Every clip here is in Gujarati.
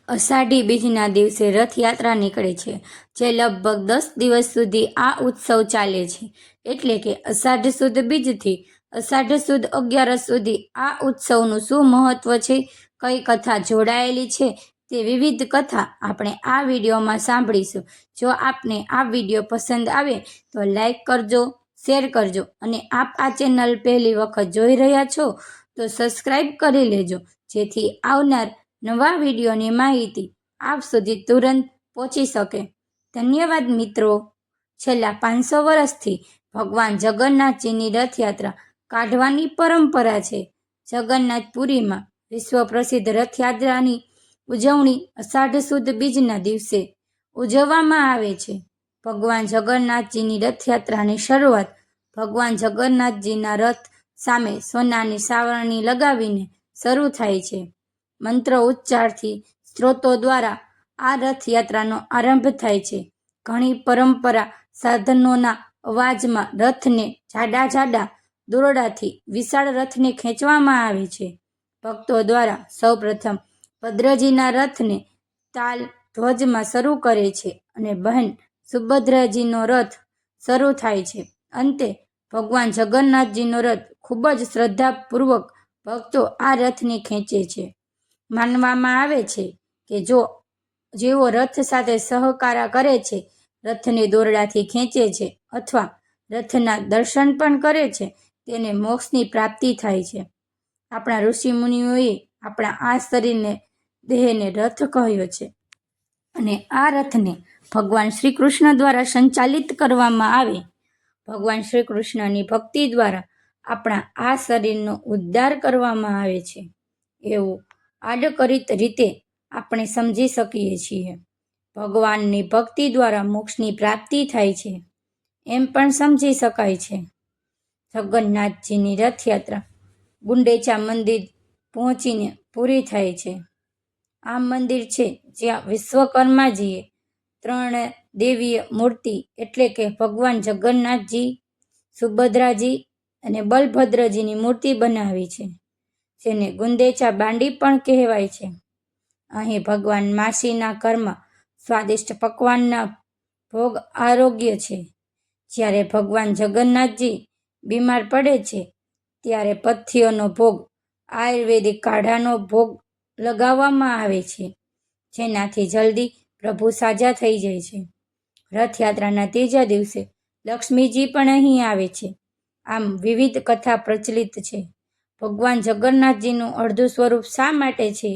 અષાઢી બીજના દિવસે રથયાત્રા નીકળે છે, જે લગભગ 10 દિવસ સુધી આ ઉત્સવ ચાલે છે. એટલે કે અષાઢ સુદ બીજથી અષાઢ સુદ 11 સુધી આ ઉત્સવનું શું મહત્વ છે, કઈ કથા જોડાયેલી છે, તે વિવિધ કથા આપણે આ વિડીયોમાં સાંભળીશું. જો આપને આ વિડીયો પસંદ આવે તો લાઈક કરજો, શેર કરજો અને આપ આ ચેનલ પહેલી વખત જોઈ રહ્યા છો તો સબસ્ક્રાઈબ કરી લેજો, જેથી આવનાર નવા વિડીયોની માહિતી આપ સુધી તુરંત પહોંચી શકે. ધન્યવાદ મિત્રો. છેલ્લા 500 વર્ષથી ભગવાન જગન્નાથજીની રથયાત્રા કાઢવાની પરંપરા છે. જગન્નાથપુરીમાં વિશ્વ પ્રસિદ્ધ રથયાત્રાની ઉજવણી અષાઢ સુદ બીજના દિવસે ઉજવવામાં આવે છે. ભગવાન જગન્નાથજીની રથયાત્રાની શરૂઆત ભગવાન જગન્નાથજીના રથ સામે સોનાની સાવરણી લગાવીને શરૂ થાય છે. મંત્ર ઉચ્ચારથી સ્ત્રોતો દ્વારા આ રથયાત્રાનો આરંભ થાય છે. ઘણી પરંપરા સાધનોના અવાજમાં રથને જાડા દોરડાથી વિશાળ રથને ખેંચવામાં આવે છે. ભક્તો દ્વારા સૌપ્રથમ ભદ્રજીના રથને તાલ ધ્વજમાં શરૂ કરે છે અને બહેન સુભદ્રાજીનો રથ શરૂ થાય છે. અંતે ભગવાન જગન્નાથજીનો રથ ખૂબ જ શ્રદ્ધાપૂર્વક ભક્તો આ રથને ખેંચે છે. માનવામાં આવે છે કે જેઓ રથ સાથે સહકારા કરે છે, રથને દોરડાથી ખેંચે છે અથવા રથના દર્શન પણ કરે છે, તેને મોક્ષની પ્રાપ્તિ થાય છે. આપણા ઋષિ મુનિઓએ આપણા આ શરીરને દેહને રથ કહ્યો છે અને આ રથને ભગવાન શ્રી કૃષ્ણ દ્વારા સંચાલિત કરવામાં આવે. ભગવાન શ્રી કૃષ્ણની ભક્તિ દ્વારા આપણા આ શરીરનો ઉદ્ધાર કરવામાં આવે છે, એવું આડકરીત રીતે આપણે સમજી શકીએ છીએ. ભગવાનની ભક્તિ દ્વારા મોક્ષની પ્રાપ્તિ થાય છે, એમ પણ સમજી શકાય છે. જગન્નાથજીની રથયાત્રા ગુંડેચા મંદિર પહોંચીને પૂરી થાય છે. આ મંદિર છે જ્યાં વિશ્વકર્માજીએ 3 દેવીય મૂર્તિ એટલે કે ભગવાન જગન્નાથજી, સુભદ્રાજી અને બલભદ્રજીની મૂર્તિ બનાવી છે, જેને ગુંદેચા બાંડી પણ કહેવાય છે. અહીં ભગવાન માસીના ઘરમાં સ્વાદિષ્ટ પકવાનના ભોગ આરોગ્ય છે. જ્યારે ભગવાન જગન્નાથજી બીમાર પડે છે ત્યારે પથ્થીઓનો ભોગ, આયુર્વેદિક કાઢાનો ભોગ લગાવવામાં આવે છે, જેનાથી જલ્દી પ્રભુ સાજા થઈ જાય છે. રથયાત્રાના ત્રીજા દિવસે લક્ષ્મીજી પણ અહીં આવે છે. આમ વિવિધ કથા પ્રચલિત છે. ભગવાન જગન્નાથજીનું અડધું સ્વરૂપ શા માટે છે?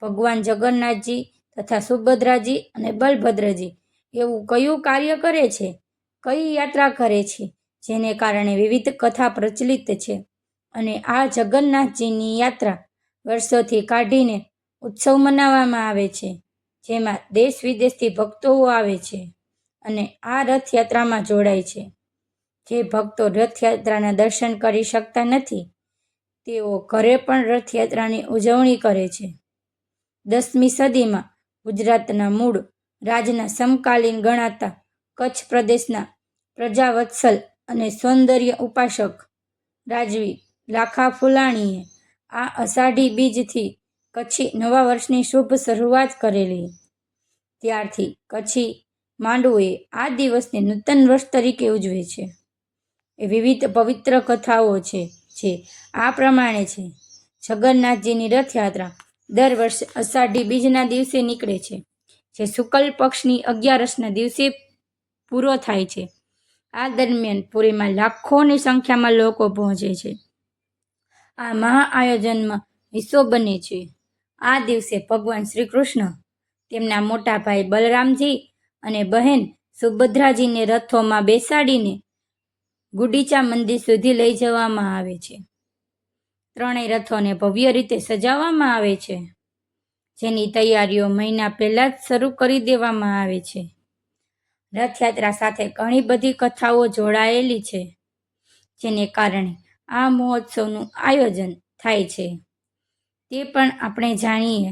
ભગવાન જગન્નાથજી તથા સુભદ્રાજી અને બલભદ્રજી એવું કયું કાર્ય કરે છે, કઈ યાત્રા કરે છે, જેને કારણે વિવિધ કથા પ્રચલિત છે. અને આ જગન્નાથજીની યાત્રા વર્ષોથી કાઢીને ઉત્સવ મનાવવામાં આવે છે, જેમાં દેશ વિદેશથી ભક્તો આવે છે અને આ રથયાત્રામાં જોડાય છે. જે ભક્તો રથયાત્રાના દર્શન કરી શકતા નથી, તેઓ ઘરે પણ રથયાત્રાની ઉજવણી કરે છે. 10મી સદીમાં ગુજરાતના મૂળ રાજના સમકાલીન ગણાતા કચ્છ પ્રદેશના પ્રજાવત્સલ અને સૌંદર્ય ઉપાસક રાજવી લાખા ફુલાણીએ આ અષાઢી બીજથી કચ્છી નવા વર્ષની શુભ શરૂઆત કરેલી. ત્યારથી કચ્છી માંડુએ આ દિવસને નૂતન વર્ષ તરીકે ઉજવે છે. એ વિવિધ પવિત્ર કથાઓ છે જે આ પ્રમાણે છે. જગન્નાથજીની રથયાત્રા દર વર્ષે અષાઢી બીજના દિવસે નીકળે છે, જે શુક્લ પક્ષની 11ના દિવસે પૂરો થાય છે. આ દરમિયાન પુરીમાં લાખોની સંખ્યામાં લોકો પહોંચે છે. આ મહા આયોજનમાં હિસ્સો બને છે. આ દિવસે ભગવાન શ્રી કૃષ્ણ તેમના મોટા ભાઈ બલરામજી અને બહેન સુભદ્રાજીને રથોમાં બેસાડીને ગુંડીચા મંદિર સુધી લઈ જવામાં આવે છે. ત્રણેય રથોને ભવ્ય રીતે સજાવવામાં આવે છે, જેની તૈયારીઓ મહિના પહેલા જ શરૂ કરી દેવામાં આવે છે. રથયાત્રા સાથે ઘણી બધી કથાઓ જોડાયેલી છે, જેને કારણે આ મહોત્સવનું આયોજન થાય છે, તે પણ આપણે જાણીએ.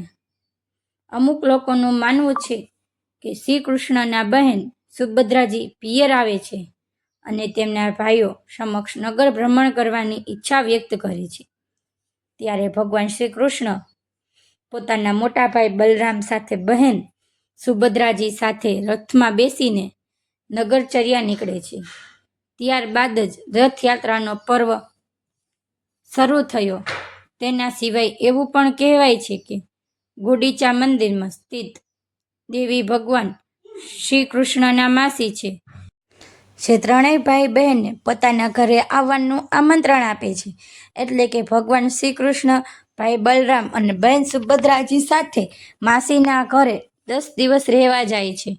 અમુક લોકોનું માનવું છે કે શ્રી કૃષ્ણના બહેન સુભદ્રાજી પિયર આવે છે અને તેમના ભાઈઓ સમક્ષ નગર ભ્રમણ કરવાની ઈચ્છા વ્યક્ત કરે છે. ત્યારે ભગવાન શ્રી કૃષ્ણ પોતાના મોટા ભાઈ બલરામ સાથે બહેન સુભદ્રાજી સાથે રથમાં બેસીને નગરચર્યા નીકળે છે. ત્યારબાદ જ રથયાત્રાનો પર્વ શરૂ થયો. તેના સિવાય એવું પણ કહેવાય છે કે ગુડીચા મંદિરમાં સ્થિત દેવી ભગવાન શ્રી કૃષ્ણના માસી છે, જે ત્રણેય ભાઈ બહેનને પોતાના ઘરે આવવાનું આમંત્રણ આપે છે. એટલે કે ભગવાન શ્રી કૃષ્ણ ભાઈ બલરામ અને બહેન સુભદ્રાજી સાથે માસીના ઘરે 10 દિવસ રહેવા જાય છે.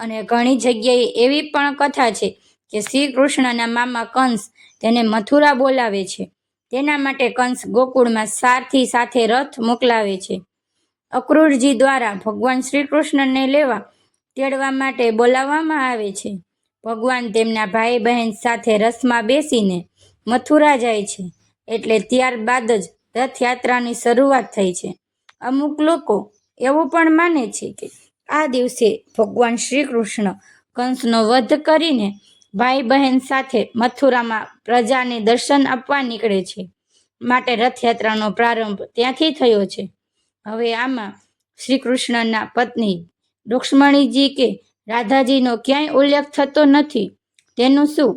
અને ઘણી જગ્યાએ એવી પણ કથા છે કે શ્રી કૃષ્ણના મામા કંસ તેને મથુરા બોલાવે છે. તેના માટે કંસ ગોકુળમાં સારથી સાથે રથ મોકલાવે છે. અક્રૂરજી દ્વારા ભગવાન શ્રી કૃષ્ણને લેવા તેડવા માટે બોલાવવામાં આવે છે. ભગવાન તેમના ભાઈ બહેન સાથે રથમાં બેસીને મથુરા જાય છે. એટલે ત્યારબાદ જ રથયાત્રાની શરૂઆત થઈ છે. અમુક લોકો એવું પણ માને છે કે આ દિવસે ભગવાન શ્રી કૃષ્ણ કંસનો વધ કરીને ભાઈ બહેન સાથે મથુરામાં પ્રજાને દર્શન આપવા નીકળે છે. માટે રથયાત્રાનો પ્રારંભ ત્યાંથી થયો છે. હવે આમાં શ્રી કૃષ્ણના પત્ની રૂક્ષ્મણીજી કે રાધાજીનો ક્યાંય ઉલ્લેખ થતો નથી. તેનું શું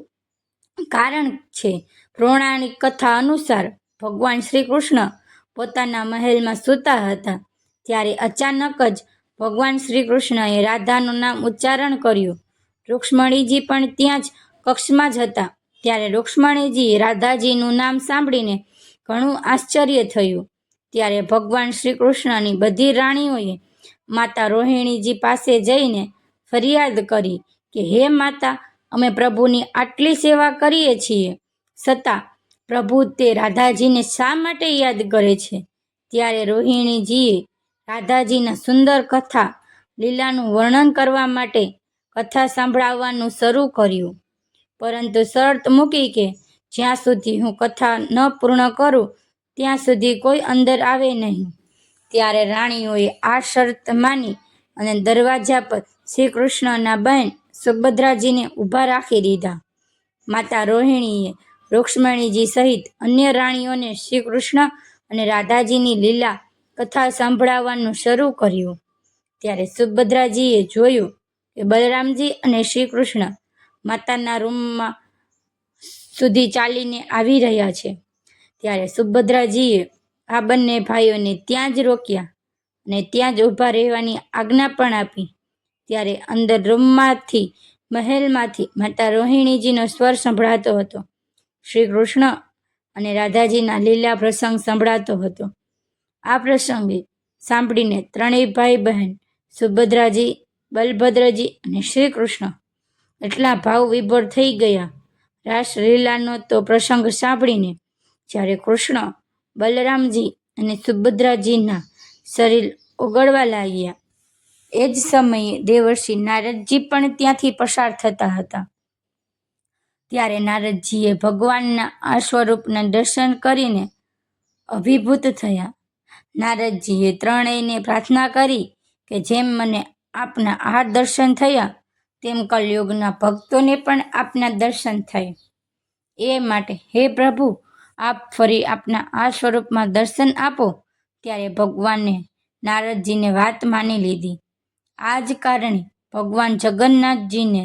કારણ છે? પૌરાણિક કથા અનુસાર ભગવાન શ્રી કૃષ્ણ પોતાના મહેલમાં સૂતા હતા. ત્યારે અચાનક જ ભગવાન શ્રી કૃષ્ણએ રાધાનું નામ ઉચ્ચારણ કર્યું. રૂક્ષ્મણીજી પણ ત્યાં જ કક્ષમાં જ હતા. ત્યારે રૂક્ષ્મણીજીએ રાધાજીનું નામ સાંભળીને ઘણું આશ્ચર્ય થયું. ત્યારે ભગવાન શ્રી કૃષ્ણની બધી રાણીઓએ માતા રોહિણીજી પાસે જઈને ફરિયાદ કરી કે હે માતા, અમે પ્રભુની આટલી સેવા કરીએ છીએ, છતાં પ્રભુ તે રાધાજીને શા માટે યાદ કરે છે? ત્યારે રોહિણીજીએ રાધાજીના સુંદર કથા લીલાનું વર્ણન કરવા માટે કથા સંભળાવવાનું શરૂ કર્યું. પરંતુ શરત મૂકી કે જ્યાં સુધી હું કથા ન પૂર્ણ કરું ત્યાં સુધી કોઈ અંદર આવે નહીં. ત્યારે રાણીઓએ આ શરત માની અને દરવાજા પર શ્રી કૃષ્ણના બહેન સુભદ્રાજીને ઊભા રાખી દીધા. માતા રોહિણીએ રૂક્ષ્મણીજી સહિત અન્ય રાણીઓને શ્રી કૃષ્ણ અને રાધાજીની લીલા કથા સંભળાવવાનું શરૂ કર્યું. ત્યારે સુભદ્રાજીએ જોયું કે બલરામજી અને શ્રી કૃષ્ણ માતાના રૂમમાં સુધી ચાલીને આવી રહ્યા છે. ત્યારે સુભદ્રાજીએ આ બંને ભાઈઓને ત્યાં જ રોક્યા અને ત્યાં જ ઊભા રહેવાની આજ્ઞા પણ આપી. ત્યારે અંદર રૂમમાંથી મહેલમાંથી માતા રોહિણીજીનો સ્વર સંભળાતો હતો. શ્રી કૃષ્ણ અને રાધાજીના લીલા પ્રસંગ સંભળાતો હતો. આ પ્રસંગે સાંભળીને ત્રણેય ભાઈ બહેન સુભદ્રાજી, બલભદ્રજી અને શ્રી કૃષ્ણ એટલા ભાવ વિભોર થઈ ગયા. રાસલીલાનો તો પ્રસંગ સાંભળીને જ્યારે કૃષ્ણ, બલરામજી અને સુભદ્રાજીના શરીર ઓગળવા લાગ્યા, એ જ સમયે દેવર્ષિ નારદજી પણ ત્યાંથી પસાર થતા હતા. ત્યારે નારદજીએ ભગવાનના આ સ્વરૂપના દર્શન કરીને અભિભૂત થયા. નારદજીએ ત્રણેયને પ્રાર્થના કરી કે જેમ મને આપના આ દર્શન થયા તેમ કલયુગના ભક્તોને પણ આપના દર્શન થાય. એ માટે હે પ્રભુ, આપ ફરી આપના આ સ્વરૂપમાં દર્શન આપો. ત્યારે ભગવાને નારદજીને વાત માની લીધી. આ જ કારણે ભગવાન જગન્નાથજીને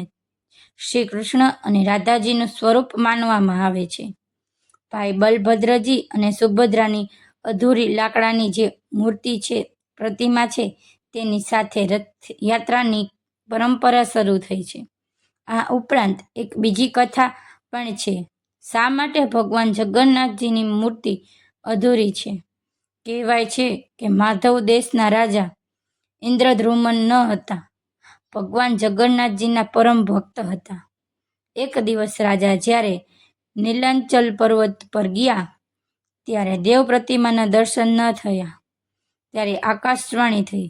શ્રી કૃષ્ણ અને રાધાજીનું સ્વરૂપ માનવામાં આવે છે. ભાઈ બલભદ્રજી અને સુભદ્રાની અધૂરી લાકડાની જે મૂર્તિ છે, પ્રતિમા છે, તેની સાથે રથયાત્રાની પરંપરા શરૂ થઈ છે. આ ઉપરાંત એક બીજી કથા પણ છે. શા માટે ભગવાન જગન્નાથજીની મૂર્તિ અધૂરી છે? કહેવાય છે કે માધવ દેશના રાજા ઇન્દ્રદ્યુમ્ન ન હતા. ભગવાન જગન્નાથજીના પરમ ભક્ત હતા. એક દિવસ રાજા જ્યારે નીલાંચલ પર્વત પર ગયા ત્યારે દેવ પ્રતિમાના દર્શન ન થયા. ત્યારે આકાશવાણી થઈ,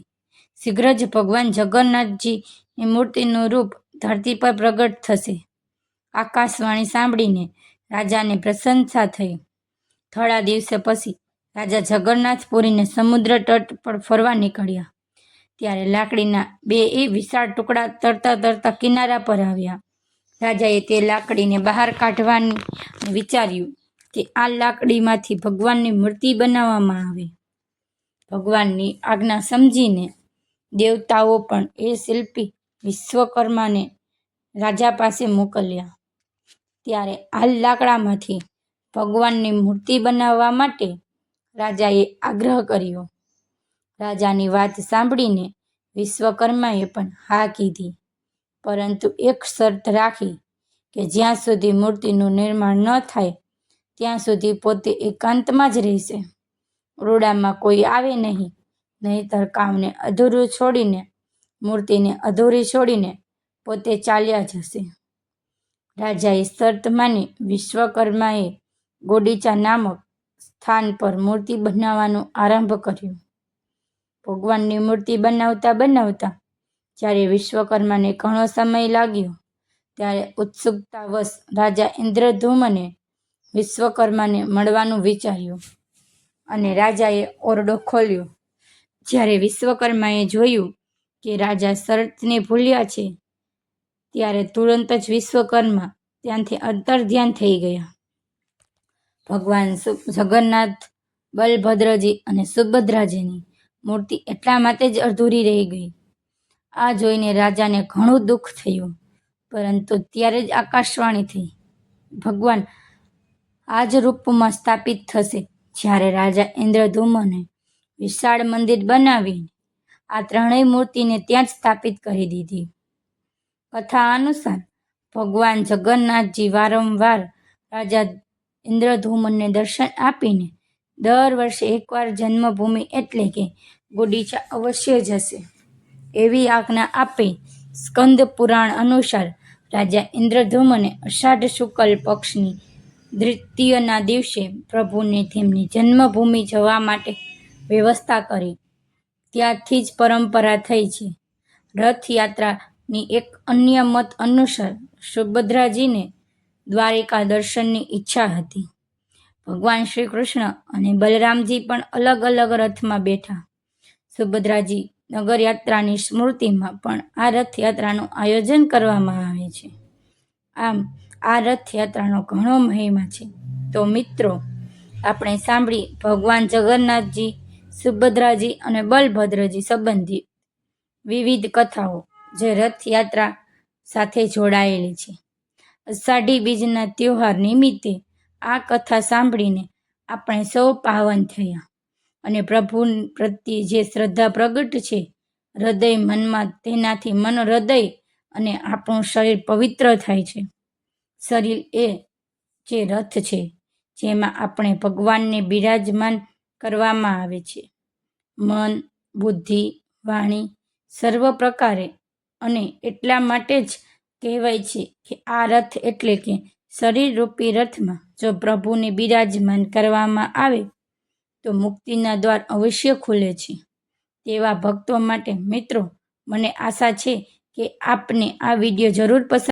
શીઘ્ર જ ભગવાન જગન્નાથજીની મૂર્તિનું રૂપ ધરતી પર પ્રગટ થશે. આકાશવાણી સાંભળીને રાજાને પ્રસન્નતા થઈ. થોડા દિવસે પછી રાજા જગન્નાથપુરીને સમુદ્ર તટ પર ફરવા નીકળ્યા. ત્યારે લાકડીના બે વિશાળ ટુકડા તરતા તરતા કિનારા પર આવ્યા. રાજાએ તે લાકડીને બહાર કાઢવાની વિચાર્યું કે આ લાકડીમાંથી ભગવાનની મૂર્તિ બનાવવામાં આવે. ભગવાનની આજ્ઞા સમજીને દેવતાઓ પણ એ શિલ્પી વિશ્વકર્માને રાજા પાસે મોકલ્યા. ત્યારે આ લાકડામાંથી ભગવાનની મૂર્તિ બનાવવા માટે રાજાએ આગ્રહ કર્યો. રાજાની વાત સાંભળીને વિશ્વકર્માએ પણ હા કીધી, પરંતુ એક શરત રાખી કે જ્યાં સુધી મૂર્તિનું નિર્માણ ન થાય ત્યાં સુધી પોતે એકાંતમાં જ રહેશે. ઓરડામાં કોઈ આવે નહીં, નહીંતર કામને અધૂરું છોડીને, મૂર્તિને અધૂરી છોડીને પોતે ચાલ્યા જશે. રાજાએ શરત માની વિશ્વકર્માએ ગોડીચા નામક સ્થાન પર મૂર્તિ બનાવવાનું આરંભ કર્યું. ભગવાનની મૂર્તિ બનાવતા બનાવતા જ્યારે વિશ્વકર્માને ઘણો સમય લાગ્યો, ત્યારે ઉત્સુકતાવશ રાજા ઇન્દ્રધૂમને વિશ્વકર્માને મળવાનું વિચાર્યું અને રાજાએ ઓરડો ખોલ્યો. જ્યારે વિશ્વકર્માએ જોયું કે રાજા શરતને ભૂલ્યા છે, ત્યારે તુરંત જ વિશ્વકર્મા ત્યાંથી અંતર્ધ્યાન થઈ ગયા. ભગવાન જગન્નાથ, બલભદ્રજી અને સુભદ્રાજીની મૂર્તિ એટલા માટે જ અધૂરી રહી ગઈ. આ જોઈને રાજાને ઘણું દુઃખ થયું, પરંતુ ત્યારે જ આકાશવાણી થઈ, ભગવાન આ જ રૂપમાં સ્થાપિત થશે. જ્યારે રાજા ઇન્દ્રધૂમને વિશાળ મંદિર બનાવીને આ ત્રણેય મૂર્તિને ત્યાં જ સ્થાપિત કરી દીધી. કથા અનુસાર ભગવાન જગન્નાથજી વારંવાર રાજા ઇન્દ્રધૂમને દર્શન આપીને દર વર્ષે એકવાર જન્મભૂમિ એટલે કે ગોડીચા અવશ્ય જશે એવી આજ્ઞા આપી. સ્કંદ પુરાણ અનુસાર રાજા ઇન્દ્રધૂમને અષાઢ શુક્લ પક્ષની દ્વિતીયના દિવસે પ્રભુને તેમની જન્મભૂમિ જવા માટે વ્યવસ્થા કરી. ત્યારથી જ પરંપરા થઈ છે. રથયાત્રાની એક અન્ય મત અનુસાર સુભદ્રાજીને દ્વારિકા દર્શનની ઈચ્છા હતી. ભગવાન શ્રી કૃષ્ણ અને બલરામજી પણ અલગ અલગ રથમાં બેઠા. સુભદ્રાજી નગરયાત્રાની સ્મૃતિમાં પણ આ રથયાત્રાનું આયોજન કરવામાં આવે છે. આમ આ રથયાત્રાનો ઘણો મહિમા છે. તો મિત્રો, આપણે સાંભળી ભગવાન જગન્નાથજી, સુભદ્રાજી અને બલભદ્રજી સંબંધિત વિવિધ કથાઓ જે રથયાત્રા સાથે જોડાયેલી છે. અષાઢી બીજના તહેવાર નિમિત્તે આ કથા સાંભળીને આપણે સૌ પાવન થયા અને પ્રભુ પ્રત્યે જે શ્રદ્ધા પ્રગટ છે હૃદય મનમાં, તેનાથી મન, હૃદય અને આપણું શરીર પવિત્ર થાય છે. શરીર એ જે રથ છે જેમાં આપણે ભગવાનને બિરાજમાન કરવામાં આવે છે. મન, બુદ્ધિ, વાણી સર્વ પ્રકારે. અને એટલા માટે જ કહેવાય છે કે આ રથ એટલે કે શરીર રૂપી રથમાં જો પ્રભુને બિરાજમાન કરવામાં આવે તો મુક્તિના દ્વાર અવશ્ય ખુલે છે. તેવા ભક્તો માટે મિત્રો, મને આશા છે કે આપને આ વિડીયો જરૂર પસંદ